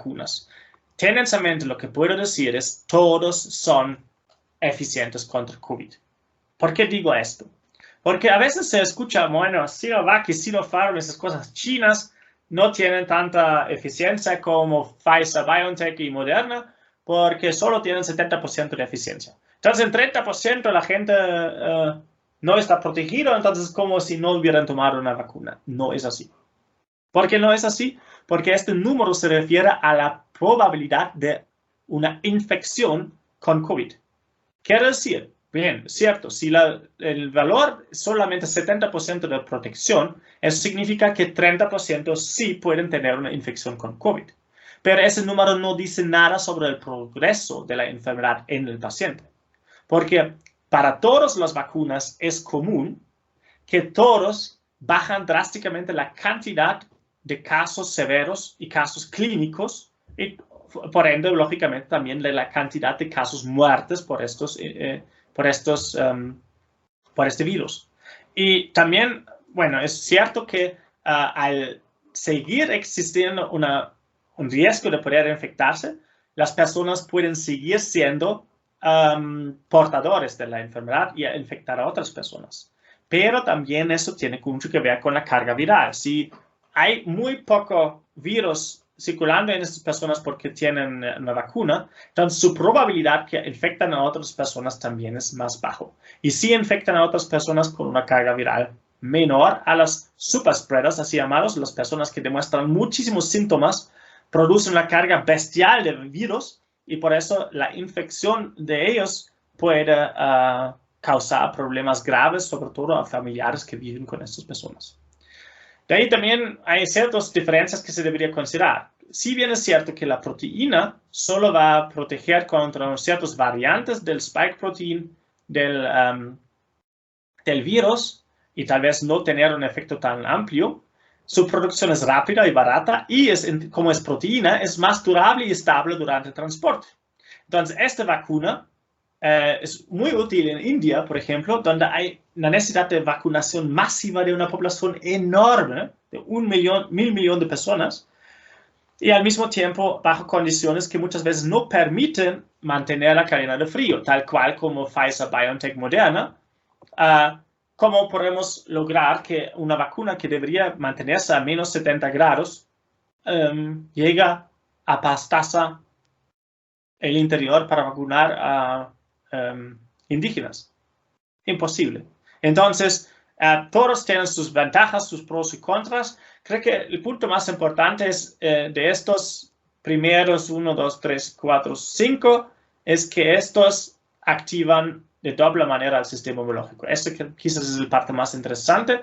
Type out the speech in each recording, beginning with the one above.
vacunas. Tendencialmente lo que puedo decir es todos son eficientes contra COVID. ¿Por qué digo esto? Porque a veces se escucha, bueno, Sinovac y Sinopharm, esas cosas chinas, no tienen tanta eficiencia como Pfizer, BioNTech y Moderna, porque solo tienen 70% de eficiencia. Entonces, el 30% de la gente no está protegido, entonces es como si no hubieran tomado una vacuna. No es así. ¿Por qué no es así? Porque este número se refiere a la probabilidad de una infección con COVID. Quiere decir, bien, cierto, si el valor es solamente 70% de protección, eso significa que 30% sí pueden tener una infección con COVID. Pero ese número no dice nada sobre el progreso de la enfermedad en el paciente. Porque para todas las vacunas es común que todos bajan drásticamente la cantidad de casos severos y casos clínicos y por ende, lógicamente, también de la cantidad de casos muertes por este virus. Y también, bueno, es cierto que al seguir existiendo un riesgo de poder infectarse, las personas pueden seguir siendo portadores de la enfermedad y infectar a otras personas. Pero también eso tiene mucho que ver con la carga viral. Si hay muy poco virus circulando en estas personas porque tienen una vacuna, entonces su probabilidad que infectan a otras personas también es más bajo. Y si infectan a otras personas con una carga viral menor, a las superspreaders, así llamados, las personas que demuestran muchísimos síntomas, producen una carga bestial de virus y por eso la infección de ellos puede causar problemas graves, sobre todo a familiares que viven con estas personas. De ahí también hay ciertas diferencias que se debería considerar. Si bien es cierto que la proteína solo va a proteger contra ciertas variantes del spike protein del virus y tal vez no tener un efecto tan amplio, su producción es rápida y barata y como es proteína, es más durable y estable durante el transporte. Entonces, esta vacuna es muy útil en India, por ejemplo, donde hay una necesidad de vacunación masiva de una población enorme, de 1 millón de personas, y al mismo tiempo bajo condiciones que muchas veces no permiten mantener la cadena de frío, tal cual como Pfizer, BioNTech, Moderna. ¿Cómo podemos lograr que una vacuna que debería mantenerse a menos 70 grados llega a Pastaza, el interior, para vacunar a indígenas? Imposible. Entonces, todos tienen sus ventajas, sus pros y contras. Creo que el punto más importante es de estos primeros 1, 2, 3, 4, 5, es que estos activan de doble manera el sistema inmunológico. Este quizás es la parte más interesante,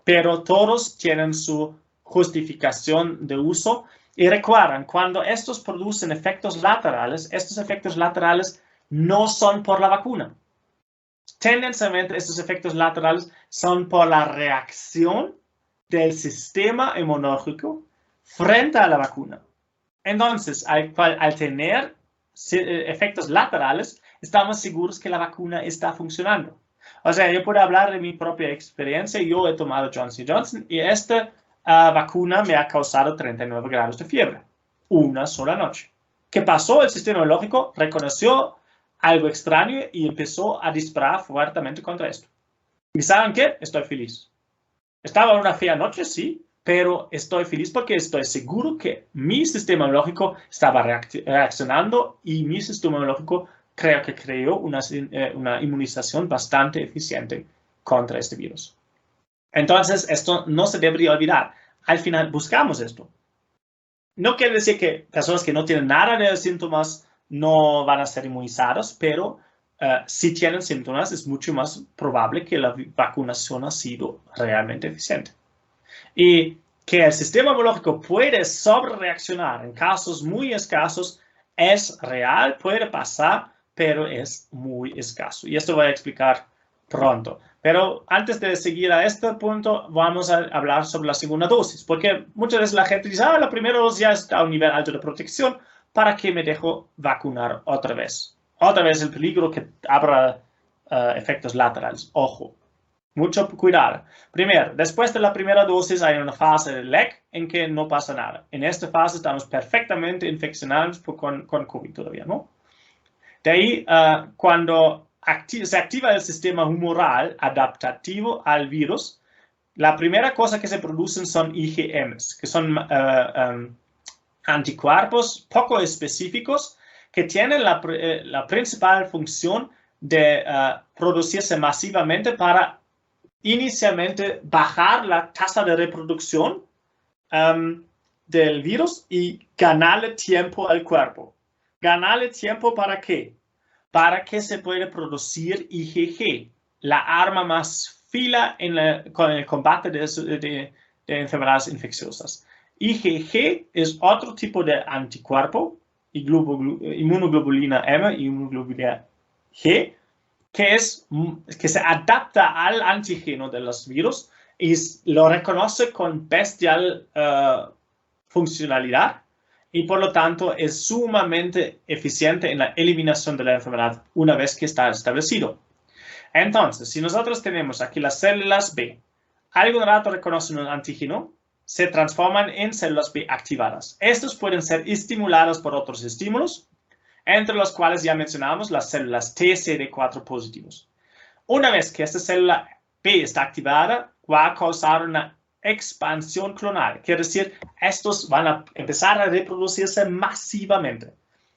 pero todos tienen su justificación de uso. Y recuerden, cuando estos producen efectos laterales, estos efectos laterales no son por la vacuna. Tendencialmente, estos efectos laterales son por la reacción del sistema inmunológico frente a la vacuna. Entonces, al tener efectos laterales, estamos seguros que la vacuna está funcionando. O sea, yo puedo hablar de mi propia experiencia. Yo he tomado Johnson & Johnson y esta vacuna me ha causado 39 grados de fiebre. Una sola noche. ¿Qué pasó? El sistema inmunológico reconoció algo extraño y empezó a disparar fuertemente contra esto. ¿Y saben qué? Estoy feliz. Estaba en una fea noche, sí, pero estoy feliz porque estoy seguro que mi sistema inmunológico estaba reaccionando y mi sistema inmunológico creo que creó una inmunización bastante eficiente contra este virus. Entonces, esto no se debería olvidar. Al final, buscamos esto. No quiere decir que personas que no tienen nada de síntomas no van a ser inmunizados, pero si tienen síntomas es mucho más probable que la vacunación ha sido realmente eficiente. Y que el sistema inmunológico puede sobrereaccionar en casos muy escasos es real, puede pasar, pero es muy escaso. Y esto voy a explicar pronto. Pero antes de seguir a este punto, vamos a hablar sobre la segunda dosis, porque muchas veces la gente dice, la primera dosis ya está a un nivel alto de protección, ¿para qué me dejo vacunar otra vez? Otra vez el peligro que habrá efectos laterales. Ojo, Mucho cuidado. Primero, después de la primera dosis hay una fase de LEC en que no pasa nada. En esta fase estamos perfectamente infeccionados con COVID todavía, ¿no? De ahí, cuando se activa el sistema humoral adaptativo al virus, la primera cosa que se producen son IgMs, que son anticuerpos poco específicos que tienen la principal función de producirse masivamente para inicialmente bajar la tasa de reproducción del virus y ganarle tiempo al cuerpo. ¿Ganarle tiempo para qué? Para que se pueda producir IgG, la arma más fila con el combate de enfermedades infecciosas. IgG es otro tipo de anticuerpo, inmunoglobulina M y inmunoglobulina G, que se adapta al antígeno de los virus y lo reconoce con bestial funcionalidad y por lo tanto es sumamente eficiente en la eliminación de la enfermedad una vez que está establecido. Entonces, si nosotros tenemos aquí las células B, algún rato reconocen un antígeno, se transforman en células B activadas. Estos pueden ser estimulados por otros estímulos, entre los cuales ya mencionamos las células TCD4 positivos. Una vez que esta célula B está activada, va a causar una expansión clonal. Quiere decir, estos van a empezar a reproducirse masivamente,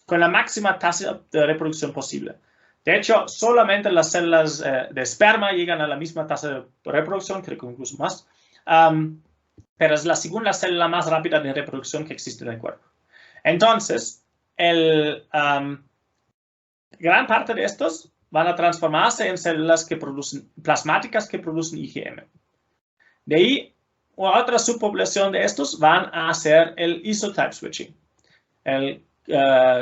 con la máxima tasa de reproducción posible. De hecho, solamente las células de esperma llegan a la misma tasa de reproducción, creo que incluso más, pero es la segunda célula más rápida de reproducción que existe en el cuerpo. Entonces, gran parte de estos van a transformarse en células plasmáticas que producen IgM. De ahí, otra subpoblación de estos van a hacer el isotype switching, el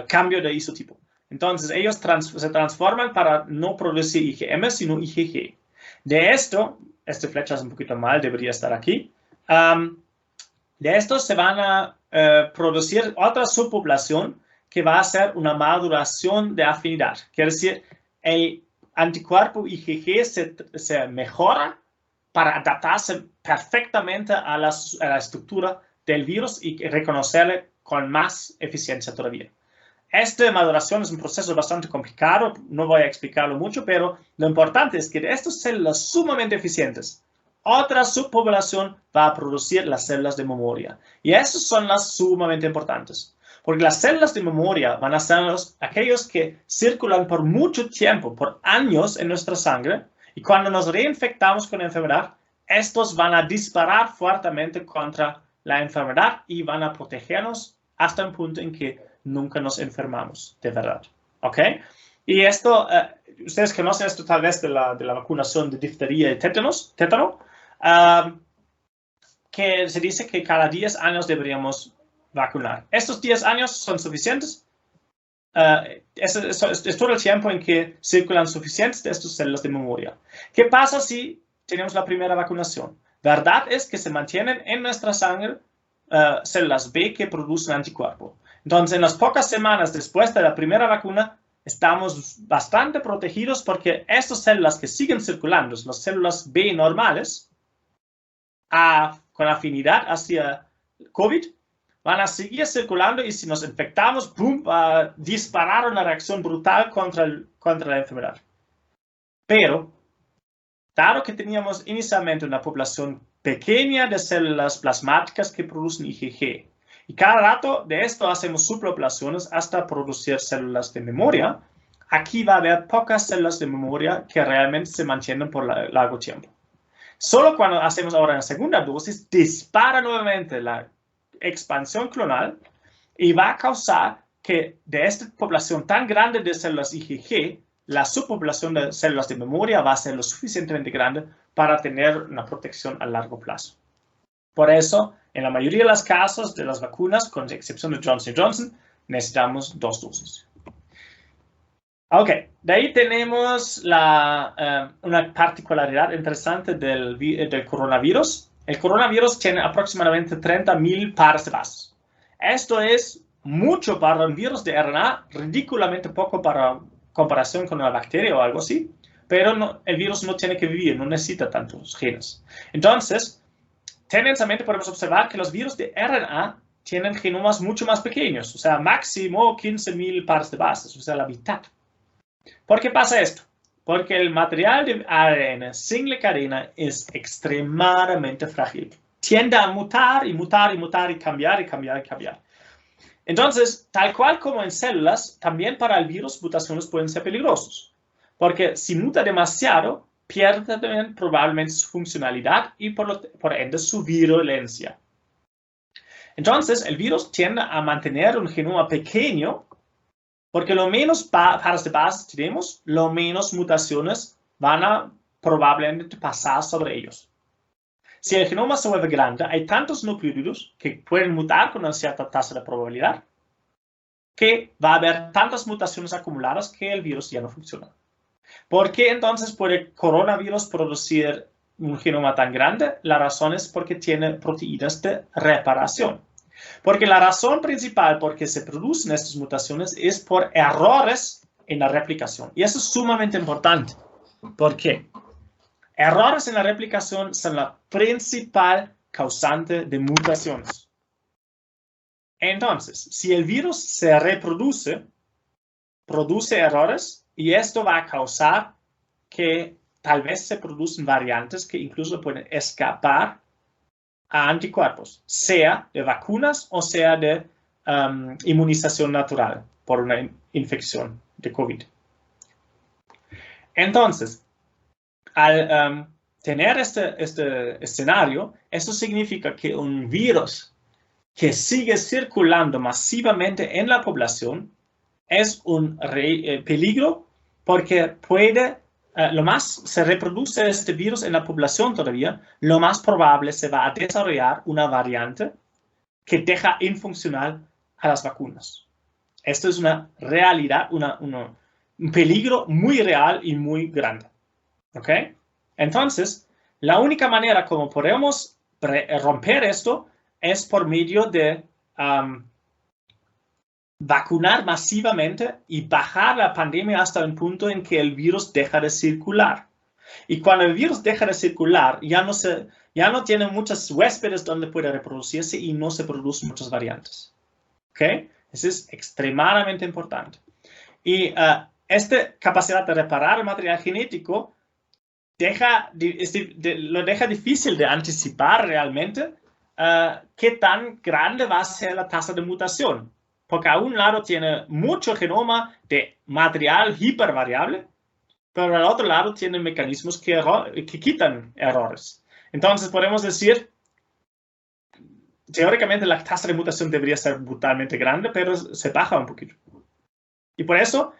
cambio de isotipo. Entonces, ellos se transforman para no producir IgM, sino IgG. De esto, esta flecha es un poquito mal, debería estar aquí. De estos se van a producir otra subpoblación que va a ser una maduración de afinidad. Quiere decir, el anticuerpo IgG se mejora para adaptarse perfectamente a la estructura del virus y reconocerle con más eficiencia todavía. Esta maduración es un proceso bastante complicado, no voy a explicarlo mucho, pero lo importante es que de estas células sumamente eficientes, otra subpoblación va a producir las células de memoria. Y esas son las sumamente importantes. Porque las células de memoria van a ser aquellos que circulan por mucho tiempo, por años en nuestra sangre. Y cuando nos reinfectamos con la enfermedad, estos van a disparar fuertemente contra la enfermedad y van a protegernos hasta un punto en que nunca nos enfermamos, de verdad. ¿Ok? Y esto, ustedes conocen esto tal vez de la vacunación de difteria y tétano, que se dice que cada 10 años deberíamos vacunar. Estos 10 años son suficientes. Es todo el tiempo en que circulan suficientes de estas células de memoria. ¿Qué pasa si tenemos la primera vacunación? Verdad es que se mantienen en nuestra sangre células B que producen anticuerpo. Entonces, en las pocas semanas después de la primera vacuna, estamos bastante protegidos porque estas células que siguen circulando, las células B normales, con afinidad hacia COVID, van a seguir circulando y si nos infectamos, ¡pum!, va a disparar una reacción brutal contra la enfermedad. Pero, dado que teníamos inicialmente una población pequeña de células plasmáticas que producen IgG, y cada rato de esto hacemos subpoblaciones hasta producir células de memoria, aquí va a haber pocas células de memoria que realmente se mantienen por largo tiempo. Solo cuando hacemos ahora la segunda dosis, dispara nuevamente la expansión clonal y va a causar que de esta población tan grande de células IgG, la subpoblación de células de memoria va a ser lo suficientemente grande para tener una protección a largo plazo. Por eso, en la mayoría de los casos de las vacunas, con excepción de Johnson & Johnson, necesitamos 2 dosis. Ok, de ahí tenemos una particularidad interesante del coronavirus. El coronavirus tiene aproximadamente 30.000 pares de bases. Esto es mucho para un virus de RNA, ridículamente poco para comparación con una bacteria o algo así, pero el virus no tiene que vivir, no necesita tantos genes. Entonces, tendencialmente podemos observar que los virus de RNA tienen genomas mucho más pequeños, o sea, máximo 15.000 pares de bases, o sea, la mitad. ¿Por qué pasa esto? Porque el material de ARN single cadena es extremadamente frágil. Tiende a mutar y mutar y mutar y cambiar y cambiar y cambiar. Entonces, tal cual como en células, también para el virus mutaciones pueden ser peligrosos. Porque si muta demasiado, pierde también probablemente su funcionalidad y por ende su virulencia. Entonces, el virus tiende a mantener un genoma pequeño porque lo menos pares de bases tenemos, lo menos mutaciones van a probablemente pasar sobre ellos. Si el genoma se vuelve grande, hay tantos nucleótidos que pueden mutar con una cierta tasa de probabilidad que va a haber tantas mutaciones acumuladas que el virus ya no funciona. ¿Por qué entonces puede el coronavirus producir un genoma tan grande? La razón es porque tiene proteínas de reparación. Porque la razón principal por qué se producen estas mutaciones es por errores en la replicación. Y eso es sumamente importante. ¿Por qué? Errores en la replicación son la principal causante de mutaciones. Entonces, si el virus se reproduce, produce errores y esto va a causar que tal vez se producen variantes que incluso pueden escapar a anticuerpos, sea de vacunas o sea de inmunización natural por una infección de COVID. Entonces, al tener este escenario, eso significa que un virus que sigue circulando masivamente en la población es un peligro porque puede lo más se reproduce este virus en la población todavía, lo más probable se va a desarrollar una variante que deja infuncional a las vacunas. Esto es una realidad, un peligro muy real y muy grande. ¿Ok? Entonces, la única manera como podemos romper esto es por medio de vacunar masivamente y bajar la pandemia hasta un punto en que el virus deja de circular. Y cuando el virus deja de circular, ya no tiene muchos huéspedes donde puede reproducirse y no se producen muchas variantes. ¿Ok? Eso es extremadamente importante. Y esta capacidad de reparar el material genético lo deja difícil de anticipar realmente qué tan grande va a ser la tasa de mutación. Porque a un lado tiene mucho genoma de material hipervariable, pero al otro lado tiene mecanismos que quitan errores. Entonces podemos decir, teóricamente la tasa de mutación debería ser brutalmente grande, pero se baja un poquito. Y por eso,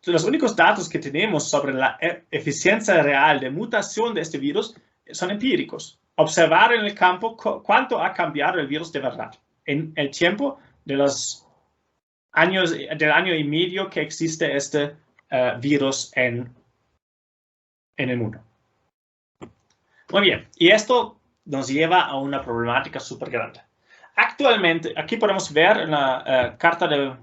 los únicos datos que tenemos sobre la eficiencia real de mutación de este virus son empíricos. Observar en el campo cuánto ha cambiado el virus de verdad en el tiempo del año y medio que existe este virus en el mundo. Muy bien, y esto nos lleva a una problemática súper grande. Actualmente, aquí podemos ver en la carta de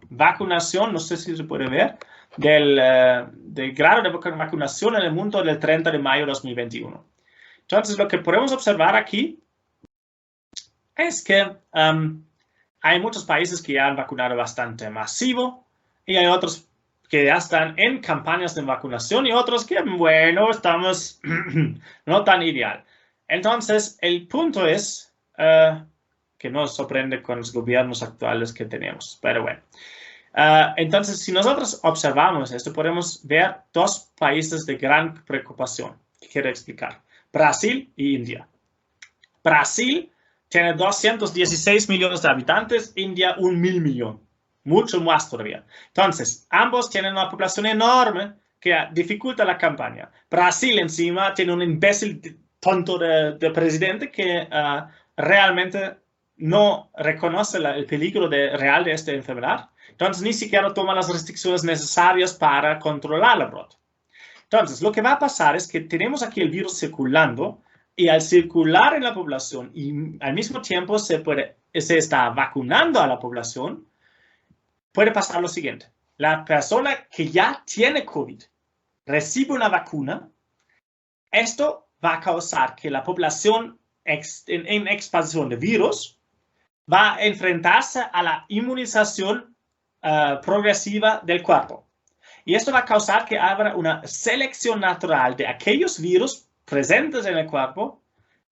vacunación, no sé si se puede ver, del grado de vacunación en el mundo del 30 de mayo de 2021. Entonces, lo que podemos observar aquí es que hay muchos países que ya han vacunado bastante masivo y hay otros que ya están en campañas de vacunación y otros que, bueno, estamos no tan ideal. Entonces, el punto es que nos sorprende con los gobiernos actuales que tenemos, pero bueno. Entonces, si nosotros observamos esto, podemos ver dos países de gran preocupación que quiero explicar. Brasil y India. Brasil tiene 216 millones de habitantes, India 1.000 millones. Mucho más todavía. Entonces, ambos tienen una población enorme que dificulta la campaña. Brasil encima tiene un imbécil tonto de presidente que realmente no reconoce el peligro real de esta enfermedad. Entonces, ni siquiera toma las restricciones necesarias para controlar el brote. Entonces, lo que va a pasar es que tenemos aquí el virus circulando y al circular en la población y al mismo tiempo se está vacunando a la población, puede pasar lo siguiente. La persona que ya tiene COVID recibe una vacuna, esto va a causar que la población en expansión de virus va a enfrentarse a la inmunización progresiva del cuerpo. Y esto va a causar que habrá una selección natural de aquellos virus presentes en el cuerpo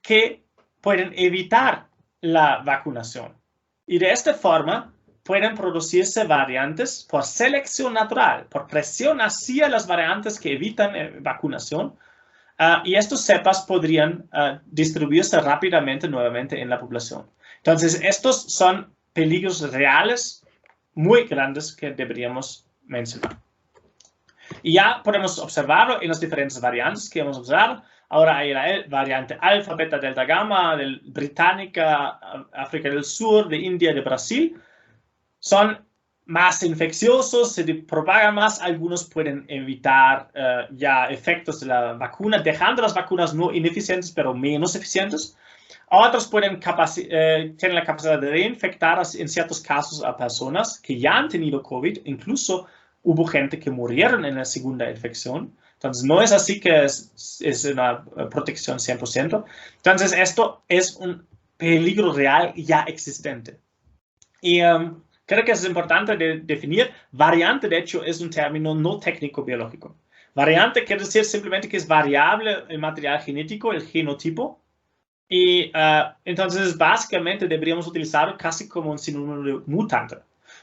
que pueden evitar la vacunación. Y de esta forma pueden producirse variantes por selección natural, por presión hacia las variantes que evitan vacunación. Y estos cepas podrían distribuirse rápidamente nuevamente en la población. Entonces, estos son peligros reales muy grandes que deberíamos mencionar. Y ya podemos observarlo en las diferentes variantes que hemos observado. Ahora hay la variante alfa, beta, delta, gamma, británica, África del Sur, de India, de Brasil. Son más infecciosos, se propagan más. Algunos pueden evitar ya efectos de la vacuna, dejando las vacunas no ineficientes, pero menos eficientes. Otros pueden tienen la capacidad de reinfectar en ciertos casos a personas que ya han tenido COVID. Incluso hubo gente que murieron en la segunda infección. Entonces, no es así que es una protección 100%. Entonces, esto es un peligro real ya existente. Y creo que es importante definir. Variante, de hecho, es un término no técnico-biológico. Variante quiere decir simplemente que es variable el material genético, el genotipo. Y entonces, básicamente, deberíamos utilizarlo casi como un sinónimo de mutante.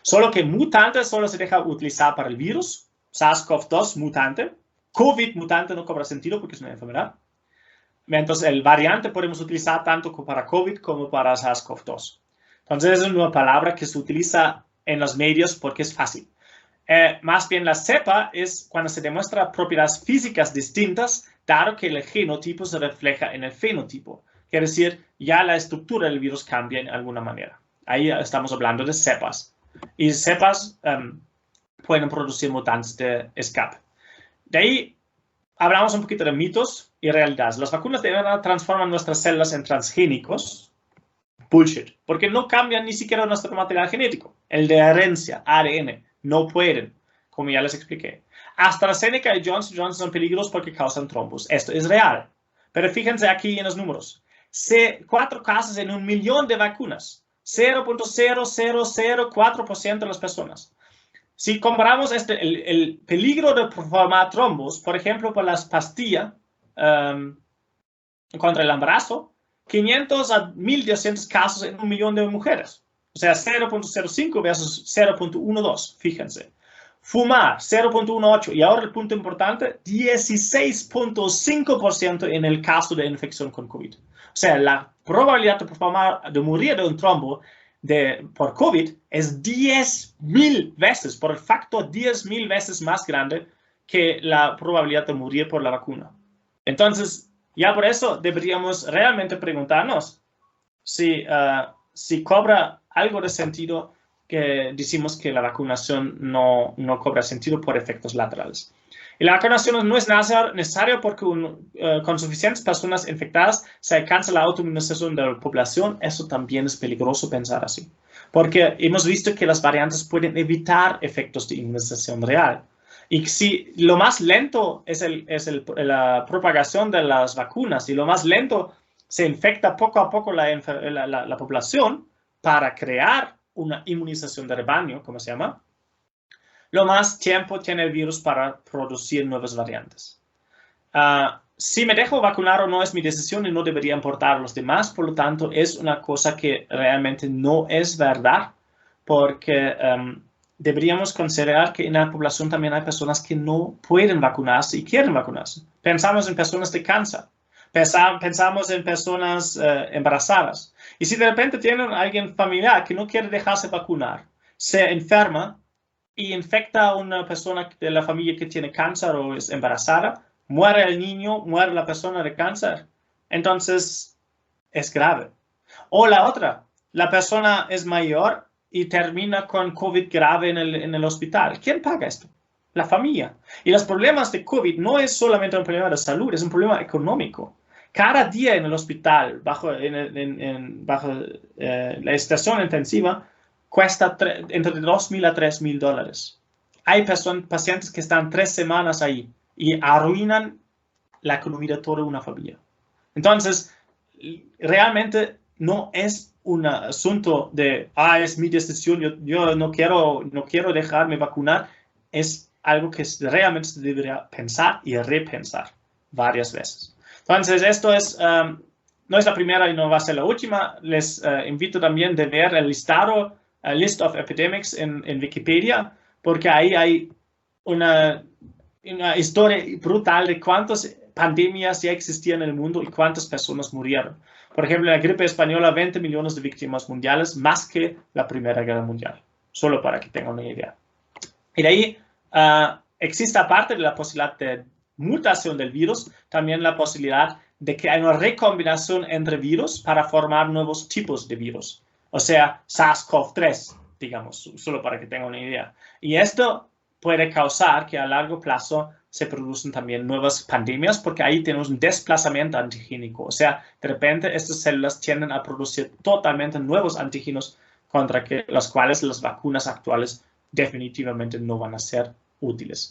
Solo que mutante solo se deja utilizar para el virus, SARS-CoV-2 mutante. COVID mutante no cobra sentido porque es una enfermedad. Entonces, el variante podemos utilizar tanto para COVID como para SARS-CoV-2. Entonces, es una palabra que se utiliza en los medios porque es fácil. Más bien, la cepa es cuando se demuestra propiedades físicas distintas, dado que el genotipo se refleja en el fenotipo. Quiere decir, ya la estructura del virus cambia en alguna manera. Ahí estamos hablando de cepas. Y cepas pueden producir mutantes de escape. De ahí hablamos un poquito de mitos y realidades. Las vacunas de verdad transforman nuestras células en transgénicos. Bullshit. Porque no cambian ni siquiera nuestro material genético. El de herencia, ADN. No pueden, como ya les expliqué. AstraZeneca y Johnson & Johnson son peligrosos porque causan trombos. Esto es real. Pero fíjense aquí en los números. 4 casos en 1 millón de vacunas. 0.0004% de las personas. Si comparamos el peligro de formar trombos, por ejemplo, por las pastillas contra el embarazo, 500 a 1.200 casos en 1 millón de mujeres. O sea, 0.05 versus 0.12, fíjense. Fumar, 0.18. Y ahora el punto importante, 16.5% en el caso de infección con COVID. O sea, la probabilidad de morir de un trombo por COVID es 10.000 veces, por el factor 10.000 veces más grande que la probabilidad de morir por la vacuna. Entonces, ya por eso deberíamos realmente preguntarnos si cobra algo de sentido que decimos que la vacunación no cobra sentido por efectos laterales. Y la vacunación no es necesaria porque con suficientes personas infectadas se alcanza la autoinmunización de la población. Eso también es peligroso pensar así. Porque hemos visto que las variantes pueden evitar efectos de inmunización real. Y si lo más lento es la propagación de las vacunas y lo más lento se infecta poco a poco la población para crear una inmunización de rebaño, como se llama, lo más tiempo tiene el virus para producir nuevas variantes. Si me dejo vacunar o no es mi decisión y no debería importar a los demás, por lo tanto, es una cosa que realmente no es verdad, porque deberíamos considerar que en la población también hay personas que no pueden vacunarse y quieren vacunarse. Pensamos en personas de cáncer, pensamos en personas embarazadas. Y si de repente tienen alguien familiar que no quiere dejarse vacunar, se enferma y infecta a una persona de la familia que tiene cáncer o es embarazada, muere el niño, muere la persona de cáncer. Entonces, es grave. O la otra, la persona es mayor y termina con COVID grave en el hospital. ¿Quién paga esto? La familia. Y los problemas de COVID no es solamente un problema de salud, es un problema económico. Cada día en el hospital, bajo la estación intensiva, cuesta entre $2.000 a $3.000. Hay pacientes que están 3 semanas ahí y arruinan la economía de toda una familia. Entonces, realmente no es un asunto de, es mi decisión, yo no quiero dejarme vacunar. Es algo que realmente se debería pensar y repensar varias veces. Entonces, esto es, no es la primera y no va a ser la última. Les invito también a ver el listado, List of Epidemics en Wikipedia, porque ahí hay una historia brutal de cuántas pandemias ya existían en el mundo y cuántas personas murieron. Por ejemplo, en la gripe española, 20 millones de víctimas mundiales, más que la Primera Guerra Mundial, solo para que tengan una idea. Y de ahí existe, aparte de la posibilidad de mutación del virus, también la posibilidad de que hay una recombinación entre virus para formar nuevos tipos de virus. O sea, SARS-CoV-3, digamos, solo para que tengan una idea. Y esto puede causar que a largo plazo se producen también nuevas pandemias, porque ahí tenemos un desplazamiento antigénico. O sea, de repente estas células tienden a producir totalmente nuevos antígenos contra los cuales las vacunas actuales definitivamente no van a ser útiles.